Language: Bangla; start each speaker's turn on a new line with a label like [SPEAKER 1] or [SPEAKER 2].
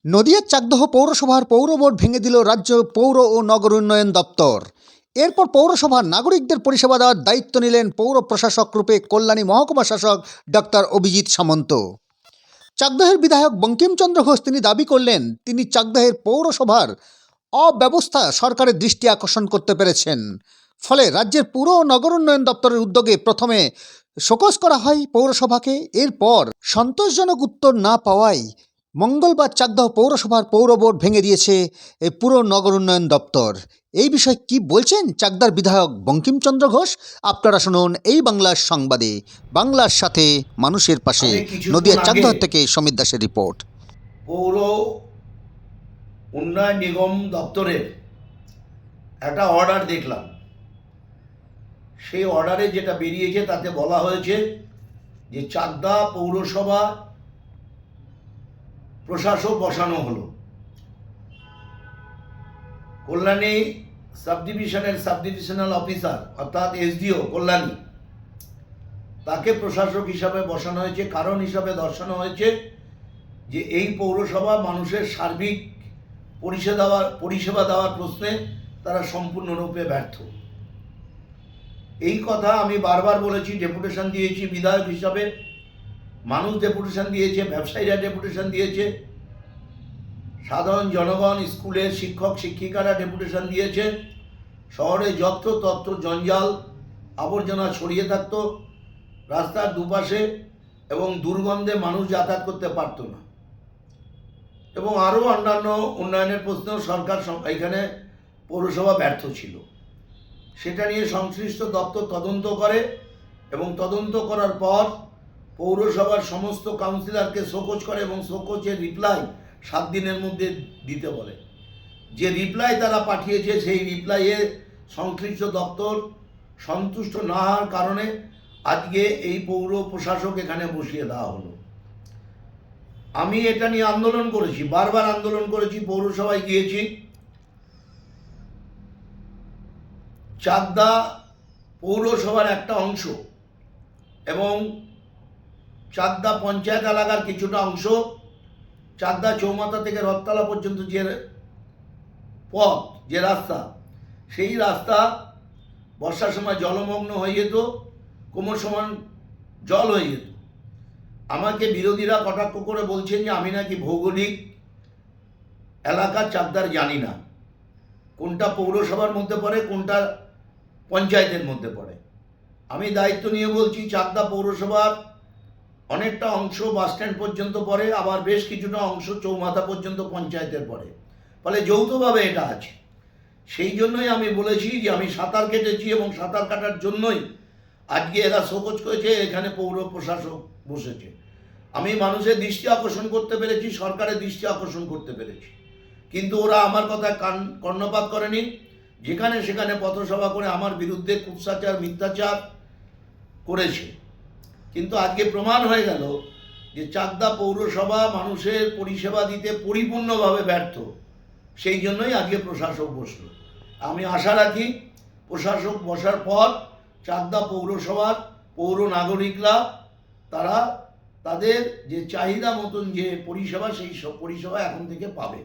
[SPEAKER 1] নদিয়ার চাকদহ পৌরসভার পৌর বোর্ড ভেঙে দিল রাজ্য পৌর ও নগর উন্নয়ন দপ্তর। এরপর পৌরসভার নাগরিকদের পরিষেবা দেওয়ার দায়িত্ব নিলেন পৌর প্রশাসক রূপে কল্যাণী মহকুমা শাসক ডক্টর অভিজিৎ সামন্ত। চাকদহের বিধায়ক বঙ্কিমচন্দ্র ঘোষ তিনি দাবি করলেন তিনি চাকদহের পৌরসভার অব্যবস্থা সরকারের দৃষ্টি আকর্ষণ করতে পেরেছেন। ফলে রাজ্যের পুর ও নগর উন্নয়ন দপ্তরের উদ্যোগে প্রথমে শোকজ করা হয় পৌরসভাকে। এরপর সন্তোষজনক উত্তর না পাওয়ায় মঙ্গলবার চাকদহ পৌরসভার পৌর বোর্ড ভেঙে দিয়েছে এই পুর নগর উন্নয়ন দপ্তর। এই বিষয়ে কি বলছেন চাকদার বিধায়ক বঙ্কিমচন্দ্র ঘোষ, আপনারা শুনুন এই বাংলার সংবাদে। বাংলার সাথে মানুষের পাশে। নদিয়া চাকদহ থেকে সমীর দাসের রিপোর্ট।
[SPEAKER 2] পৌর উন্নয়ন নিগম দপ্তরের একটা অর্ডার দেখলাম। সেই অর্ডারে যেটা বেরিয়েছে তাতে বলা হয়েছে যে চাকদা পৌরসভা প্রশাসক বসানো হলো। কল্যাণী সাবডিভিশনাল অফিসার অর্থাৎ এসডিও কল্যাণী, তাকে প্রশাসক হিসাবে বসানো হয়েছে। কারণ হিসাবে দর্শানো হয়েছে যে এই পৌরসভা মানুষের সার্বিক পরিষেবা দেওয়ার প্রশ্নে তারা সম্পূর্ণরূপে ব্যর্থ। এই কথা আমি বারবার বলেছি, ডেপুটেশন দিয়েছি বিধায়ক হিসাবে, মানুষ ডেপুটেশন দিয়েছে, ব্যবসায়ীরা ডেপুটেশন দিয়েছে, সাধারণ জনগণ, স্কুলের শিক্ষক শিক্ষিকারা ডেপুটেশন দিয়েছে। শহরে যত্রতত্র জঞ্জাল আবর্জনা ছড়িয়ে থাকতো রাস্তার দুপাশে এবং দুর্গন্ধে মানুষ যাতায়াত করতে পারত না। এবং আরও অন্যান্য উন্নয়নের প্রশ্নেও সরকার এখানে পৌরসভা ব্যর্থ ছিল। সেটা নিয়ে সংশ্লিষ্ট দপ্তর তদন্ত করে এবং তদন্ত করার পর পৌরসভার সমস্ত কাউন্সিলরকে শোকজ করে এবং শোকজের রিপ্লাই 7 দিনের মধ্যে দিতে বলে। যে রিপ্লাই তারা পাঠিয়েছে সেই রিপ্লাইয়ে সংশ্লিষ্ট দপ্তর সন্তুষ্ট না হওয়ার কারণে আজকে এই পৌর প্রশাসক এখানে বসিয়ে দেওয়া হলো। আমি এটা নিয়ে আন্দোলন করেছি, বারবার আন্দোলন করেছি, পৌরসভায় গিয়েছি। চাকদা পৌরসভার একটা অংশ এবং চাকদা পঞ্চায়েত এলাকার কিছুটা অংশ, চাকদা চৌমাথা থেকে রথতলা পর্যন্ত যে পথ, যে রাস্তা, সেই রাস্তা বর্ষার সময় জলমগ্ন হয়ে যেত, কোমর সমান জল হয়ে যেত। আমাকে বিরোধীরা কটাক্ষ করে বলছেন যে আমি নাকি ভৌগোলিক এলাকা চাকদার জানি না, কোনটা পৌরসভার মধ্যে পড়ে কোনটা পঞ্চায়েতের মধ্যে পড়ে। আমি দায়িত্ব নিয়ে বলছি চাকদা পৌরসভার অনেকটা অংশ বাসস্ট্যান্ড পর্যন্ত পড়ে, আবার বেশ কিছুটা অংশ চৌমাথা পর্যন্ত পঞ্চায়েতের পড়ে। ফলে যৌথভাবে এটা আছে। সেই জন্যই আমি বলেছি যে আমি সাঁতার কেটেছি এবং সাঁতার কাটার জন্যই আজকে এরা শোকজ করেছে, এখানে পৌর প্রশাসক বসেছে। আমি মানুষের দৃষ্টি আকর্ষণ করতে পেরেছি, সরকারের দৃষ্টি আকর্ষণ করতে পেরেছি, কিন্তু ওরা আমার কথায় কর্ণপাত করেনি। যেখানে সেখানে পথসভা করে আমার বিরুদ্ধে কুৎসাচার মিথ্যাচার করেছে। কিন্তু আজকে প্রমাণ হয়ে গেল যে চাকদা পৌরসভা মানুষের পরিষেবা দিতে পরিপূর্ণভাবে ব্যর্থ। সেই জন্যই আজকে প্রশাসক বসল। আমি আশা রাখি প্রশাসক বসার পর চাকদা পৌরসভার পৌর নাগরিকরা তারা তাদের যে চাহিদা মতন যে পরিষেবা, সেই সব পরিষেবা এখন থেকে পাবে।